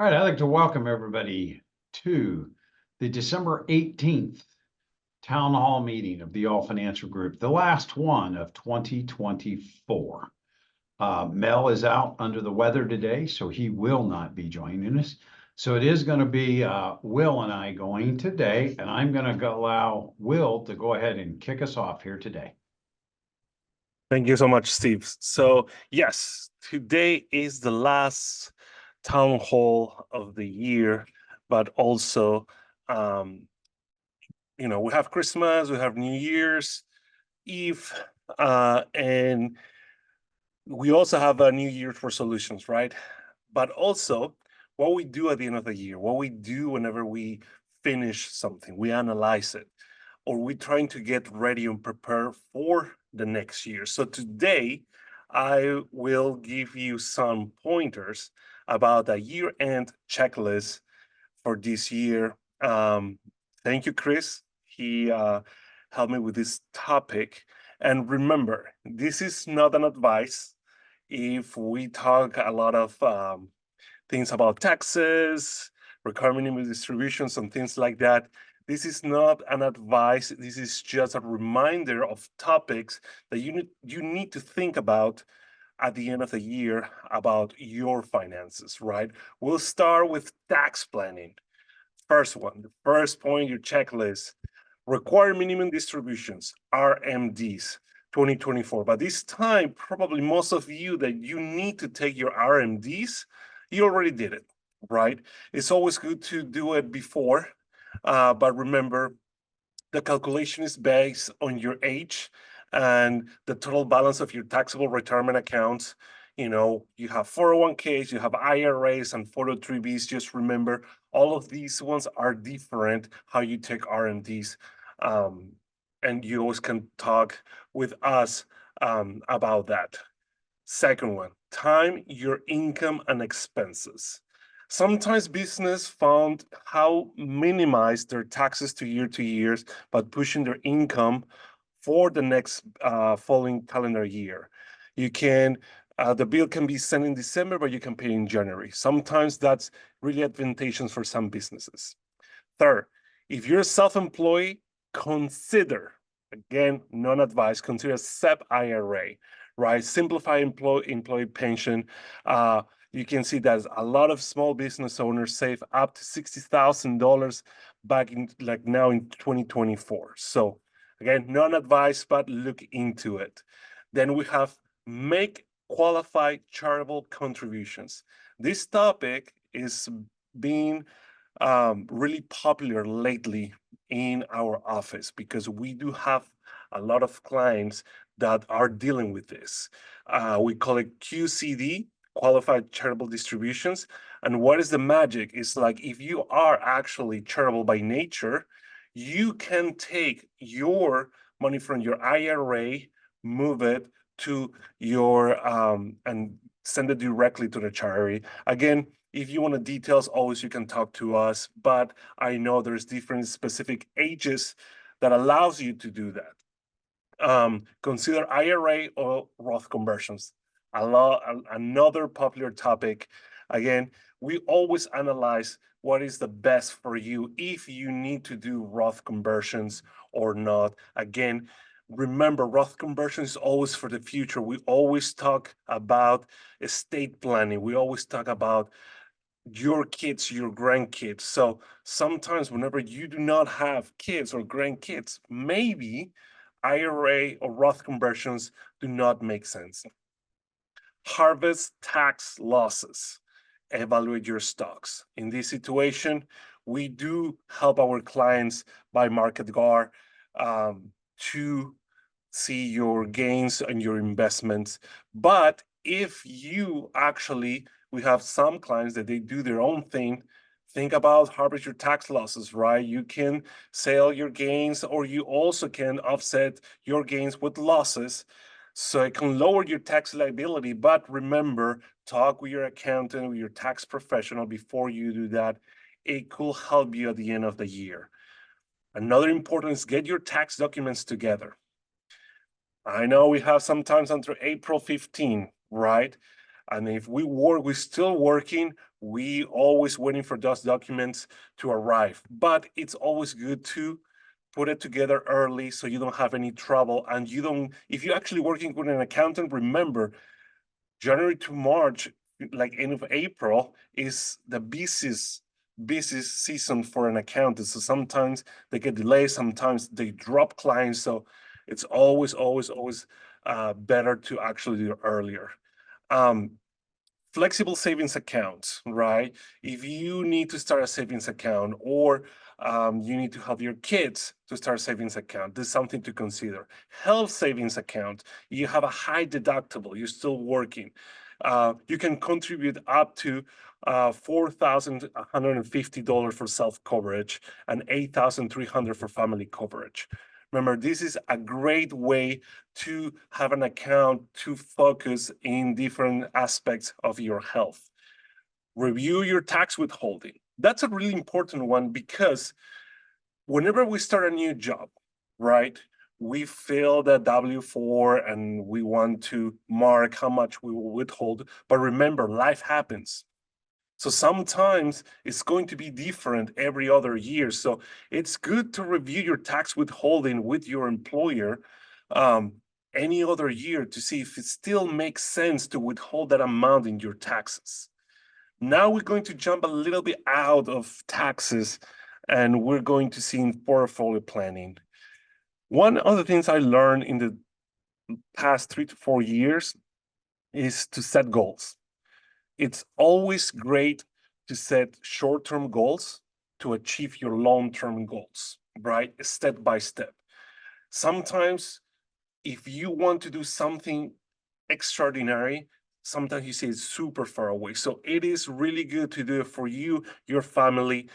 All right, I'd like to welcome everybody to the December 18th Town Hall meeting of the All Financial Group, the last one of 2024. Mel is out under the weather today, so he will not be joining us. So it is going to be Will and I going today, and I'm going to allow Will to go ahead and kick us off here today. Thank you so much, Steve. So yes, today is the last town hall of the year, but also, we have Christmas, we have New Year's Eve, and we also have a New Year's resolutions, right? But also, what we do at the end of the year, what we do whenever we finish something, we analyze it, or we're trying to get ready and prepare for the next year. So today, I will give you some pointers about a year-end checklist for this year. Thank you, Chris. He helped me with this topic. And remember, this is not an advice. If we talk a lot of things about taxes, recurring minimum distributions, and things like that, this is not an advice. This is just a reminder of topics that you need to think about at the end of the year about your finances, right? We'll start with tax planning. First one, the first point, your checklist, required minimum distributions, RMDs, 2024. By this time, probably most of you that you need to take your RMDs, you already did it, right? It's always good to do it before, but remember, the calculation is based on your age and the total balance of your taxable retirement accounts. You have 401ks, you have IRAs and 403bs. Just remember, all of these ones are different how you take RMDs. And you always can talk with us about that. Second one, time your income and expenses. Sometimes business found how minimize their taxes to years by pushing their income for the next following calendar year. The bill can be sent in December, but you can pay in January. Sometimes that's really advantageous for some businesses. Third, if you're self-employed, consider, again, non-advice, consider SEP IRA, right? Simplify employee pension. You can see that a lot of small business owners save up to $60,000 back in now in 2024. So again, non-advice, but look into it. Then we have make qualified charitable contributions. This topic is being really popular lately in our office because we do have a lot of clients that are dealing with this. We call it QCD, qualified charitable distributions. And what is the magic? It's like if you are actually charitable by nature, you can take your money from your IRA, move it to your and send it directly to the charity. Again, if you want the details, always you can talk to us, but I know there's different specific ages that allows you to do that. Consider IRA or Roth conversions. Another popular topic. Again, we always analyze what is the best for you if you need to do Roth conversions or not. Again, remember, Roth conversion is always for the future. We always talk about estate planning. We always talk about your kids, your grandkids. So sometimes whenever you do not have kids or grandkids, maybe IRA or Roth conversions do not make sense. Harvest tax losses. Evaluate your stocks. In this situation, we do help our clients by market guard to see your gains and your investments. But if you actually, we have some clients that they do their own thing, think about harvest your tax losses, right? You can sell your gains, or you also can offset your gains with losses. So it can lower your tax liability, but remember, talk with your accountant, with your tax professional before you do that. It could help you at the end of the year. Another important is get your tax documents together. I know we have sometimes until April 15, right? And if we're still working, We always waiting for those documents to arrive, but it's always good to put it together early so you don't have any trouble. And you don't, if you're actually working with an accountant, remember January to March, like end of April, is the busiest season for an accountant. So sometimes they get delayed, sometimes they drop clients. So it's always better to actually do it earlier. Flexible savings accounts, right? If you need to start a savings account, or you need to help your kids to start a savings account, this is something to consider. Health savings account, you have a high deductible, you're still working. You can contribute up to $4,150 for self-coverage and $8,300 for family coverage. Remember, this is a great way to have an account to focus in different aspects of your health. Review your tax withholding. That's a really important one, because whenever we start a new job, right, we fill the W-4 and we want to mark how much we will withhold. But remember, life happens. So sometimes it's going to be different every other year. So it's good to review your tax withholding with your employer any other year to see if it still makes sense to withhold that amount in your taxes. Now we're going to jump a little bit out of taxes, and we're going to see in portfolio planning. One of the things I learned in the past 3 to 4 years is to set goals. It's always great to set short-term goals to achieve your long-term goals, right? Step by step. Sometimes if you want to do something extraordinary, sometimes you say it's super far away. So it is really good to do it for you, your family,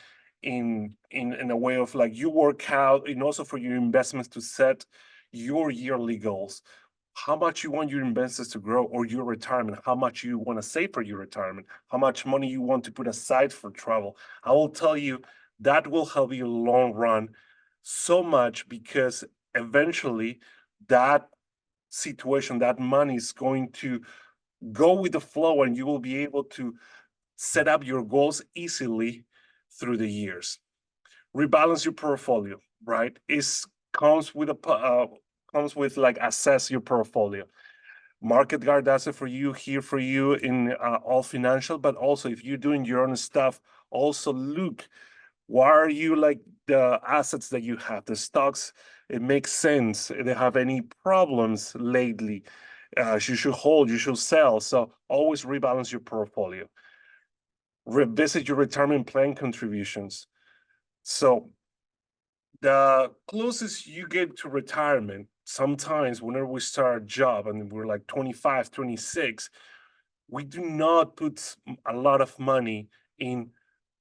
in a way of like you work out, and also for your investments to set your yearly goals. How much you want your investments to grow, or your retirement, how much you want to save for your retirement, how much money you want to put aside for travel. I will tell you that will help you long run so much, because eventually that situation, that money is going to go with the flow, and you will be able to set up your goals easily through the years. Rebalance your portfolio, right? It comes with like assess your portfolio. Market Guard does it for you, here for you in all financial, but also if you're doing your own stuff, also look, why are you like the assets that you have, the stocks, it makes sense. They have any problems lately? You should hold, you should sell. So always rebalance your portfolio. Revisit your retirement plan contributions. So the closest you get to retirement, sometimes whenever we start a job and we're like 25, 26, we do not put a lot of money in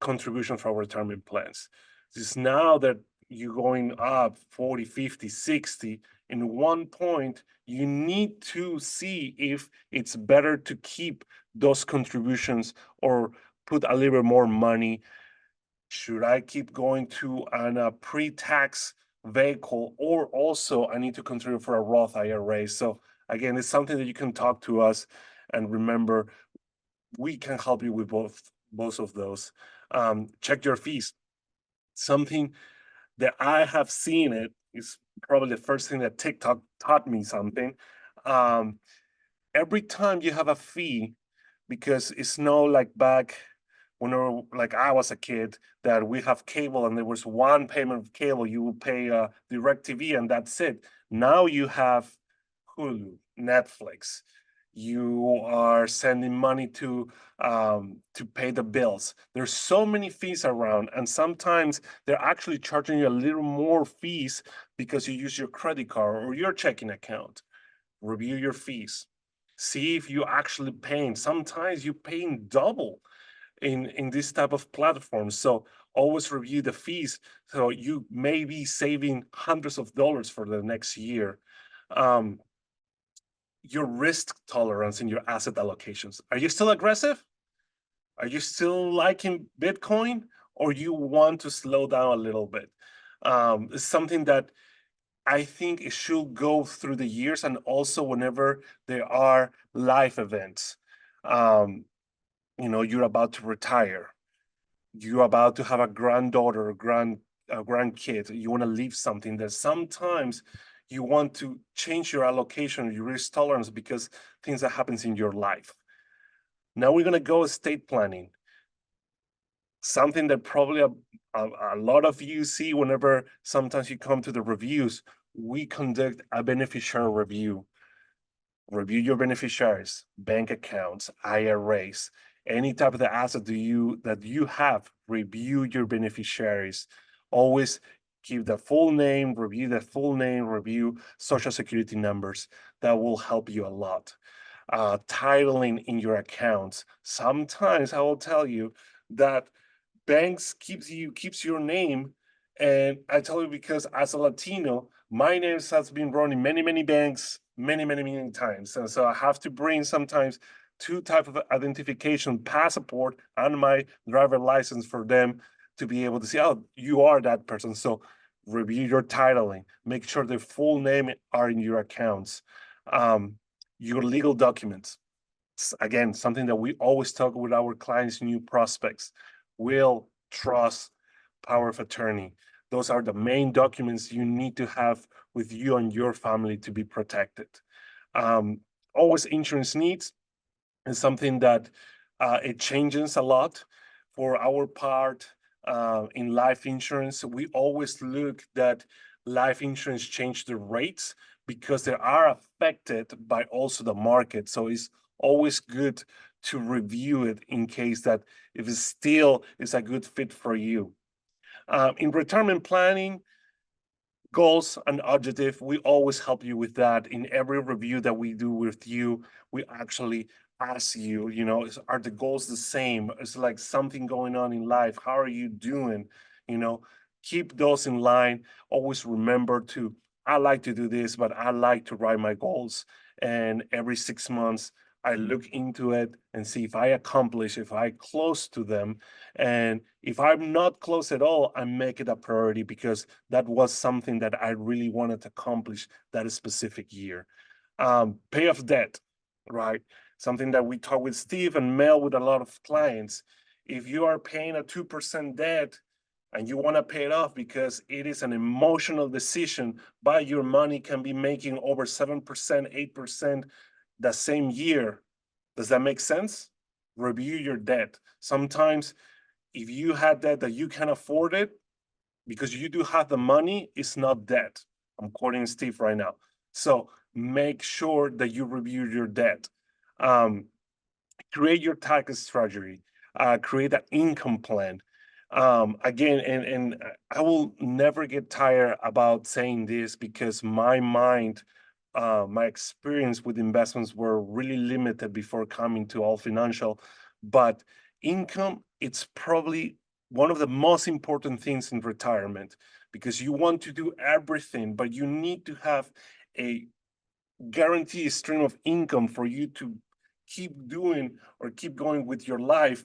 contribution for our retirement plans. It's now that you're going up 40, 50, 60, in one point, you need to see if it's better to keep those contributions or put a little bit more money. Should I keep going to a pre-tax vehicle, or also I need to contribute for a Roth IRA? So again, it's something that you can talk to us, and remember, we can help you with both of those. Check your fees. Something that I have seen it is probably the first thing that TikTok taught me something. Every time you have a fee, because it's not like back when like I was a kid, that we have cable and there was one payment of cable, you will pay DirecTV and that's it. Now you have Hulu, Netflix. You are sending money to pay the bills. There's so many fees around, and sometimes they're actually charging you a little more fees because you use your credit card or your checking account. Review your fees. See if you're actually paying. Sometimes you're paying double in this type of platforms. So always review the fees. So you may be saving hundreds of dollars for the next year. Your risk tolerance in your asset allocations. Are you still aggressive? Are you still liking Bitcoin, or you want to slow down a little bit? It's something that I think it should go through the years, and also whenever there are live events. you're about to retire, you're about to have a granddaughter, a grandkid, you want to leave something, that sometimes you want to change your allocation, your risk tolerance, because things that happens in your life. Now we're going to go estate planning, something that probably a lot of you see whenever sometimes you come to the reviews. We conduct a beneficiary review your beneficiaries, bank accounts, IRAs, any type of the asset that you have, review your beneficiaries. Always keep the full name, review social security numbers. That will help you a lot. Titling in your accounts. Sometimes I will tell you that banks keeps your name. And I tell you, because as a Latino, my name has been run in many banks, many times. And so I have to bring sometimes two type of identification, passport and my driver license, for them to be able to see, oh, you are that person. So review your titling, make sure the full name are in your accounts. Your legal documents. Again, something that we always talk with our clients, new prospects: will, trust, power of attorney. Those are the main documents you need to have with you and your family to be protected. Always insurance needs is something that it changes a lot. For our part, in life insurance, we always look that life insurance change the rates because they are affected by also the market. So it's always good to review it in case that if it still is a good fit for you. In retirement planning, goals and objective, we always help you with that. In every review that we do with you, we actually ask you, are the goals the same? Is like something going on in life? How are you doing? Keep those in line. Always remember to, I like to do this, but I like to write my goals. And every 6 months, I look into it and see if I close to them. And if I'm not close at all, I make it a priority, because that was something that I really wanted to accomplish that specific year. Pay off debt, right? Something that we talk with Steve and Mel with a lot of clients. If you are paying a 2% debt and you want to pay it off because it is an emotional decision, but your money can be making over 7%, 8% the same year. Does that make sense? Review your debt. Sometimes if you had debt that you can afford it because you do have the money, it's not debt. I'm quoting Steve right now. So make sure that you review your debt. Create your tax strategy. Create an income plan. Again, and I will never get tired about saying this, because my experience with investments were really limited before coming to All Financial. But income, it's probably one of the most important things in retirement, because you want to do everything, but you need to have a guaranteed stream of income for you to keep doing or keep going with your life,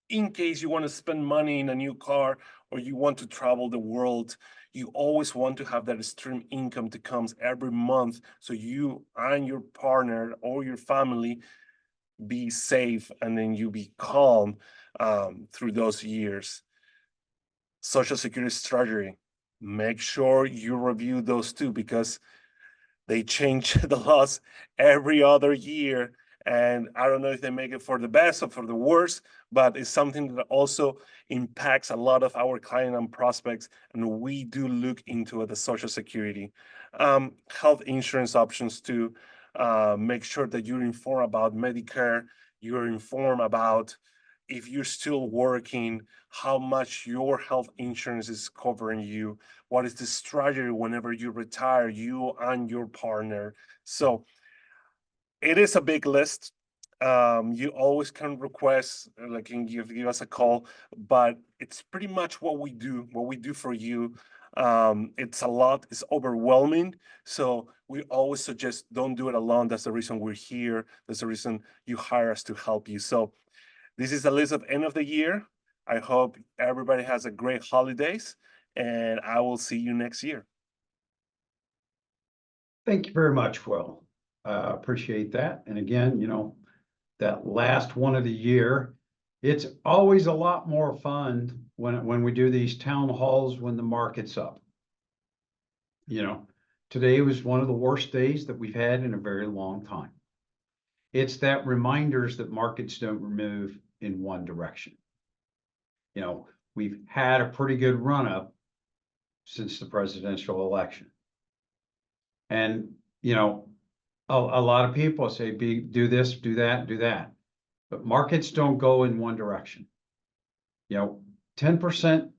in case you want to spend money in a new car or you want to travel the world. You always want to have that stream income that comes every month, so you and your partner or your family be safe, and then you be calm through those years. Social Security strategy, make sure you review those too, because they change the laws every other year. And I don't know if they make it for the best or for the worst, but it's something that also impacts a lot of our client and prospects. And we do look into it, the Social Security. Health insurance options too. Make sure that you're informed about Medicare. You're informed about, if you're still working, how much your health insurance is covering you. What is the strategy whenever you retire, you and your partner? So it is a big list. You always can request, like, can give us a call, but it's pretty much what we do for you. It's a lot, it's overwhelming. So we always suggest, don't do it alone. That's the reason we're here. That's the reason you hire us to help you. So this is the list of end of the year. I hope everybody has a great holidays, and I will see you next year. Thank you very much, Will. Appreciate that. And again, that last one of the year. It's always a lot more fun when we do these town halls when the market's up. You know, today was one of the worst days that we've had in a very long time. It's that reminders that markets don't move in one direction. You know, we've had a pretty good run up since the presidential election. And, you know, a lot of people say, do this, do that, do that. But markets don't go in one direction. You know, 10%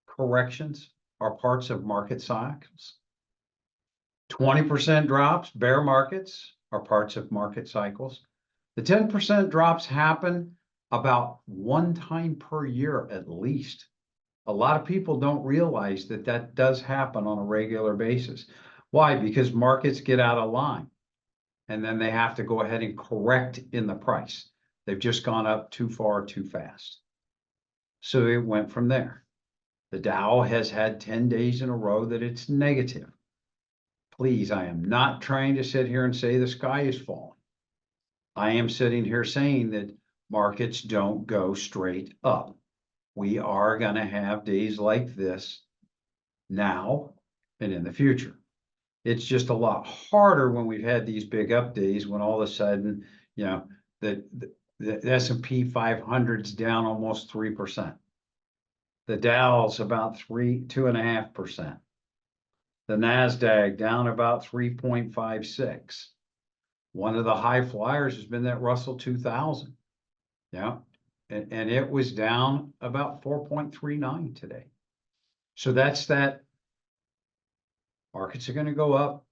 corrections are parts of market cycles. 20% drops, bear markets, are parts of market cycles. The 10% drops happen about one time per year at least. A lot of people don't realize that that does happen on a regular basis. Why? Because markets get out of line and then they have to go ahead and correct in the price. They've just gone up too far, too fast. So it went from there. The Dow has had 10 days in a row that it's negative. Please, I am not trying to sit here and say the sky is falling. I am sitting here saying that markets don't go straight up. We are going to have days like this now and in the future. It's just a lot harder when we've had these big up days when all of a sudden, you know, the S&P 500's down almost 3%. The Dow's about 2.5%. The NASDAQ down about 3.56. One of the high flyers has been that Russell 2000. Yeah. And it was down about 4.39 today. So that's that. Markets are going to go up.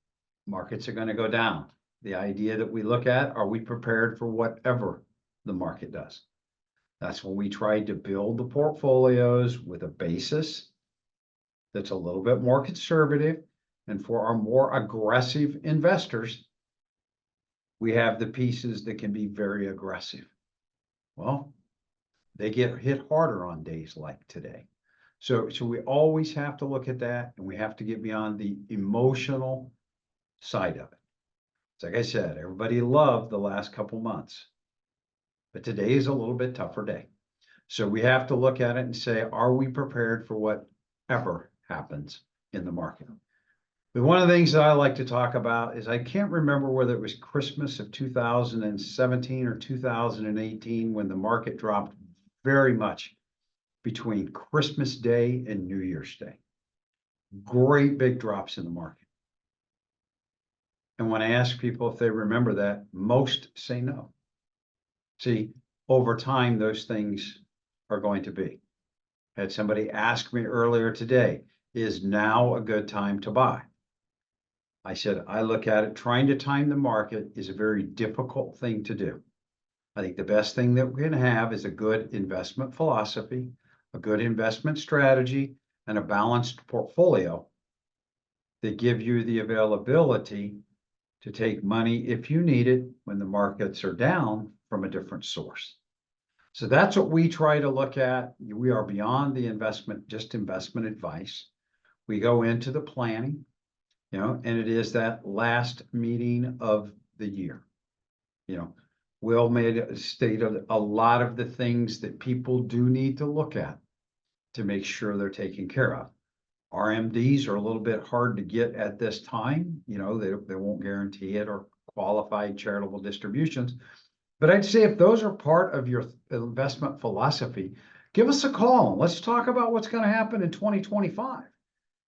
Markets are going to go down. The idea that we look at, are we prepared for whatever the market does? That's when we tried to build the portfolios with a basis that's a little bit more conservative. And for our more aggressive investors, we have the pieces that can be very aggressive. Well, they get hit harder on days like today. So we always have to look at that, and we have to get beyond the emotional side of it. It's like I said, everybody loved the last couple months, but today is a little bit tougher day. So we have to look at it and say, are we prepared for whatever happens in the market? But one of the things that I like to talk about is I can't remember whether it was Christmas of 2017 or 2018 when the market dropped very much between Christmas Day and New Year's Day. Great big drops in the market. And when I ask people if they remember that, most say no. See, over time, those things are going to be. Had somebody ask me earlier today, is now a good time to buy? I said, I look at it, trying to time the market is a very difficult thing to do. I think the best thing that we can have is a good investment philosophy, a good investment strategy, and a balanced portfolio that give you the availability to take money if you need it when the markets are down from a different source. So that's what we try to look at. We are beyond the investment, just investment advice. We go into the planning, you know, and it is that last meeting of the year. You know, Will made a state of a lot of the things that people do need to look at to make sure they're taken care of. RMDs are a little bit hard to get at this time. You know, they won't guarantee it, or qualified charitable distributions. But I'd say if those are part of your investment philosophy, give us a call. Let's talk about what's going to happen in 2025.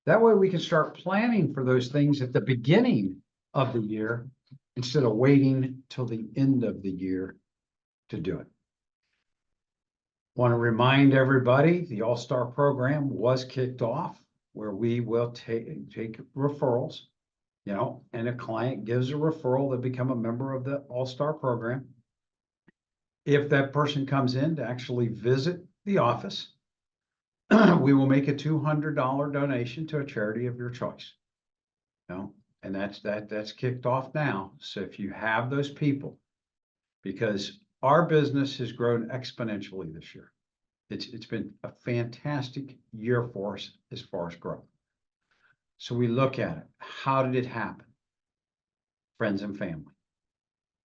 That way we can start planning for those things at the beginning of the year instead of waiting till the end of the year to do it. Want to remind everybody, the All-Star program was kicked off, where we will take referrals, you know, and a client gives a referral to become a member of the All-Star program. If that person comes in to actually visit the office, we will make a $200 donation to a charity of your choice. You know, and that's kicked off now. So if you have those people, because our business has grown exponentially this year. It's been a fantastic year for us as far as growth. So we look at it. How did it happen? Friends and family.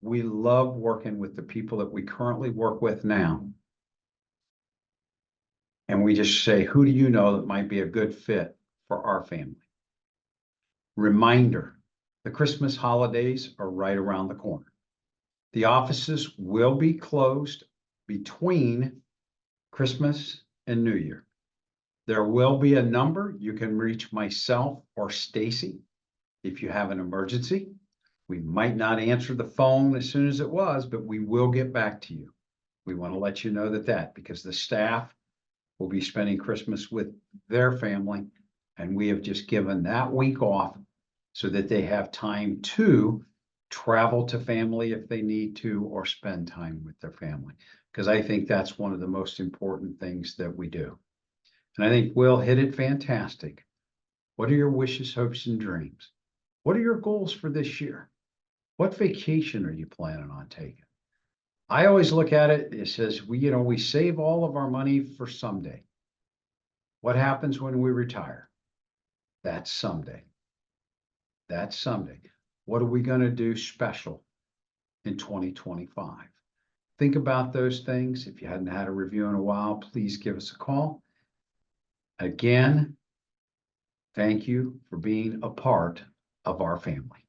We love working with the people that we currently work with now. And we just say, who do you know that might be a good fit for our family? Reminder, the Christmas holidays are right around the corner. The offices will be closed between Christmas and New Year. There will be a number. You can reach myself or Stacy if you have an emergency. We might not answer the phone as soon as it was, but we will get back to you. We want to let you know that because the staff will be spending Christmas with their family, and we have just given that week off so that they have time to travel to family if they need to, or spend time with their family. Because I think that's one of the most important things that we do. And I think Will hit it fantastic. What are your wishes, hopes, and dreams? What are your goals for this year? What vacation are you planning on taking? I always look at it, it says, we save all of our money for someday. What happens when we retire? That's someday. That's someday. What are we going to do special in 2025? Think about those things. If you hadn't had a review in a while, please give us a call. Again, thank you for being a part of our family.